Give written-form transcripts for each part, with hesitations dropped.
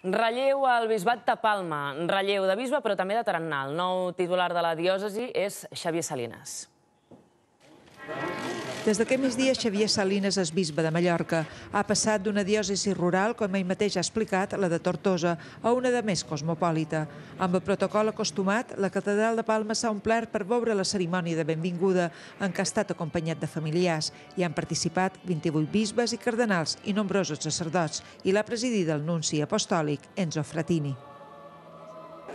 Relleu al bisbat de Palma, relleu de bisbe però també de tarannà. El nou titular de la diòcesi és Xavier Salines. Des d'aquest migdia, Xavier Salines és bisbe de Mallorca. Ha passat d'una diòcesi rural, com ell mateix ha explicat, la de Tortosa, a una de més cosmopolita. Amb el protocol acostumat, la catedral de Palma s'ha omplert per veure la cerimònia de benvinguda, en què ha estat acompanyat de familiars. Hi han participat 28 bisbes i cardenals i nombrosos sacerdots, i l'ha presidit el nunci apostòlic Enzo Fratini.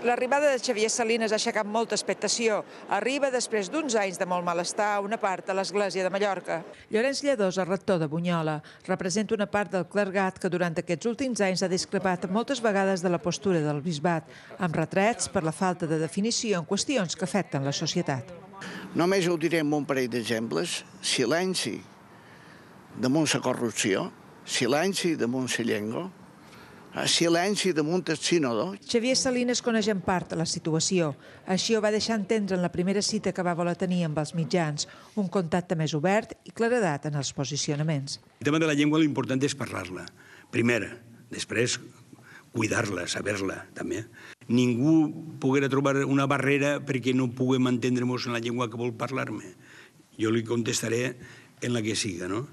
L'arribada de Xavier Salines ha aixecat molta expectació. Arriba després d'uns anys de molt malestar a una part de l'Església de Mallorca. Llorenç Lledós, el rector de Bunyola, representa una part del clergat que durant aquests últims anys ha discrepat moltes vegades de la postura del bisbat, amb retrets per la falta de definició en qüestions que afecten la societat. Només ho diré amb un parell d'exemples. Silenci damunt la corrupció, silenci damunt la llengua, silenci damunt el sínode. Xavier Salines coneix en part la situació. Així ho va deixar entendre en la primera cita que va voler tenir amb els mitjans, un contacte més obert i claredat en els posicionaments. El tema de la llengua l'important és parlar-la, primera, després cuidar-la, saber-la també. Ningú poguera trobar una barrera perquè no puguem entendre-nos en la llengua que vol parlar-me. Jo li contestaré en la que siga, no?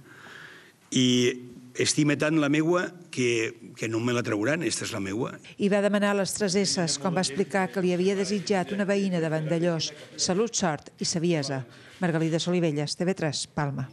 I estime tant la meua que no me la trauran, esta és la meua. I va demanar les 3 S's, com va explicar que li havia desitjat una veïna de Vandellós: salut, sort i saviesa. Margalida Solivelles, TV3, Palma.